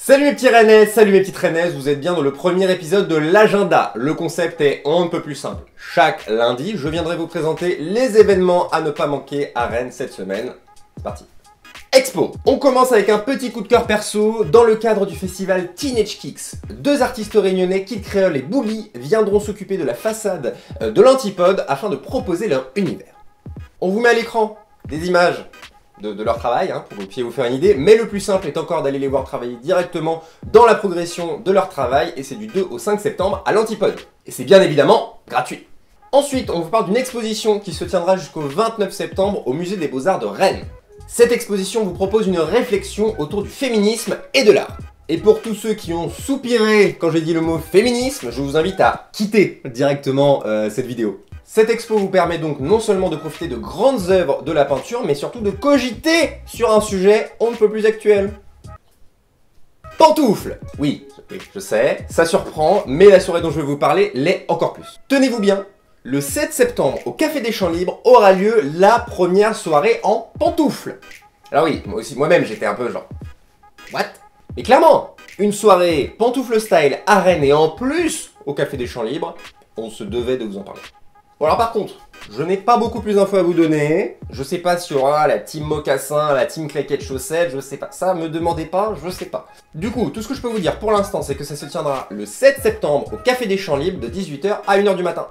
Salut mes petits Rennais, salut mes petites Rennaises, vous êtes bien dans le premier épisode de l'agenda. Le concept est on ne peut plus simple. Chaque lundi, je viendrai vous présenter les événements à ne pas manquer à Rennes cette semaine. C'est parti. Expo. On commence avec un petit coup de cœur perso. Dans le cadre du festival Teenage Kicks, deux artistes réunionnais, Kid Creole et Boogie, viendront s'occuper de la façade de l'Antipode afin de proposer leur univers. On vous met à l'écran des images de leur travail, pour que vous puissiez vous faire une idée, mais le plus simple est encore d'aller les voir travailler directement dans la progression de leur travail, et c'est du 2 au 5 septembre à l'Antipode. Et c'est bien évidemment gratuit. Ensuite, on vous parle d'une exposition qui se tiendra jusqu'au 29 septembre au Musée des Beaux-Arts de Rennes. Cette exposition vous propose une réflexion autour du féminisme et de l'art. Et pour tous ceux qui ont soupiré quand j'ai dit le mot féminisme, je vous invite à quitter directement cette vidéo. Cette expo vous permet donc non seulement de profiter de grandes œuvres de la peinture, mais surtout de cogiter sur un sujet on ne peut plus actuel. Pantoufles! Oui, je sais, ça surprend, mais la soirée dont je vais vous parler l'est encore plus. Tenez-vous bien, le 7 septembre au Café des Champs Libres aura lieu la première soirée en pantoufles. Alors oui, moi-même j'étais un peu genre... What? Mais clairement, une soirée pantoufle style à Rennes et en plus au Café des Champs Libres, on se devait de vous en parler. Bon alors par contre, je n'ai pas beaucoup plus d'infos à vous donner. Je sais pas s'il y aura la team mocassin, la team claquette chaussette, je sais pas. Ça, me demandez pas, je sais pas. Du coup, tout ce que je peux vous dire pour l'instant, c'est que ça se tiendra le 7 septembre au Café des Champs Libres de 18 h à 1 h du matin.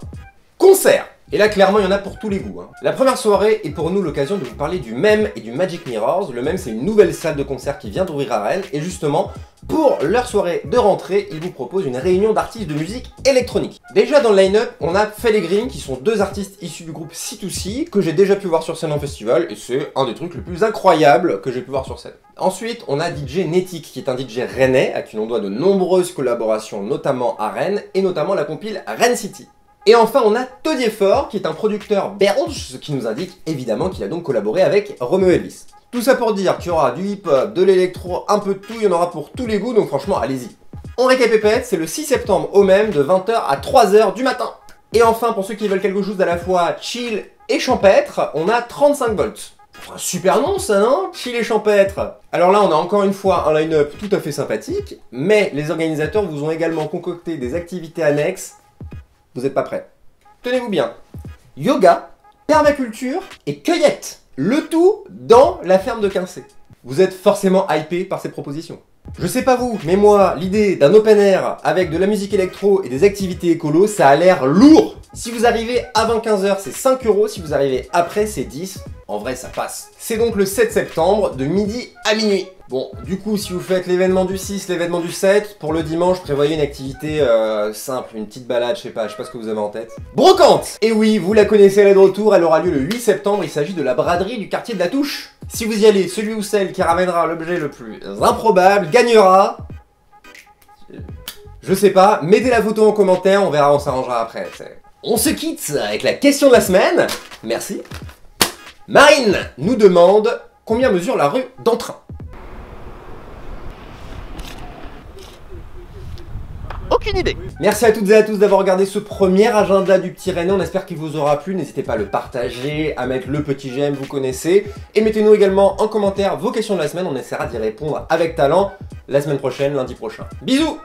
Concert! Et là, clairement, il y en a pour tous les goûts. La première soirée est pour nous l'occasion de vous parler du MEM et du Magic Mirrors. Le MEM, c'est une nouvelle salle de concert qui vient d'ouvrir à Rennes. Et justement, pour leur soirée de rentrée, ils vous proposent une réunion d'artistes de musique électronique. Déjà dans le line-up, on a Fellegrine, qui sont deux artistes issus du groupe C2C, que j'ai déjà pu voir sur scène en festival. Et c'est un des trucs les plus incroyables que j'ai pu voir sur scène. Ensuite, on a DJ Netic, qui est un DJ rennais, à qui l'on doit de nombreuses collaborations, notamment à Rennes, et notamment la compile Rennes City. Et enfin, on a Todier Fort, qui est un producteur belge, ce qui nous indique évidemment qu'il a donc collaboré avec Romeo Elvis. Tout ça pour dire qu'il y aura du hip-hop, de l'électro, un peu de tout, il y en aura pour tous les goûts, donc franchement, allez-y. On récapépète, c'est le 6 septembre au même, de 20 h à 3 h du matin. Et enfin, pour ceux qui veulent quelque chose à la fois chill et champêtre, on a 35 volts. Un super nom ça, non? Chill et champêtre. Alors là, on a encore une fois un line-up tout à fait sympathique, mais les organisateurs vous ont également concocté des activités annexes. Vous n'êtes pas prêts. Tenez-vous bien. Yoga, permaculture et cueillette. Le tout dans la ferme de Quincé. Vous êtes forcément hypé par ces propositions. Je sais pas vous, mais moi, l'idée d'un open air avec de la musique électro et des activités écolo, ça a l'air lourd. Si vous arrivez avant 15 h, c'est 5 €. Si vous arrivez après, c'est 10. En vrai, ça passe. C'est donc le 7 septembre, de midi à minuit. Bon, du coup, si vous faites l'événement du 6, l'événement du 7, pour le dimanche, prévoyez une activité simple, une petite balade, je sais pas ce que vous avez en tête. Brocante! Et oui, vous la connaissez, elle est de retour, elle aura lieu le 8 septembre, il s'agit de la braderie du quartier de la Touche. Si vous y allez, celui ou celle qui ramènera l'objet le plus improbable gagnera... Je sais pas, mettez la photo en commentaire, on verra, on s'arrangera après. On se quitte avec la question de la semaine, merci. Marine nous demande combien mesure la rue d'Entrain. Aucune idée. Merci à toutes et à tous d'avoir regardé ce premier agenda du petit Rennais, on espère qu'il vous aura plu, n'hésitez pas à le partager, à mettre le petit j'aime, vous connaissez, et mettez-nous également en commentaire vos questions de la semaine, on essaiera d'y répondre avec talent la semaine prochaine, lundi prochain. Bisous.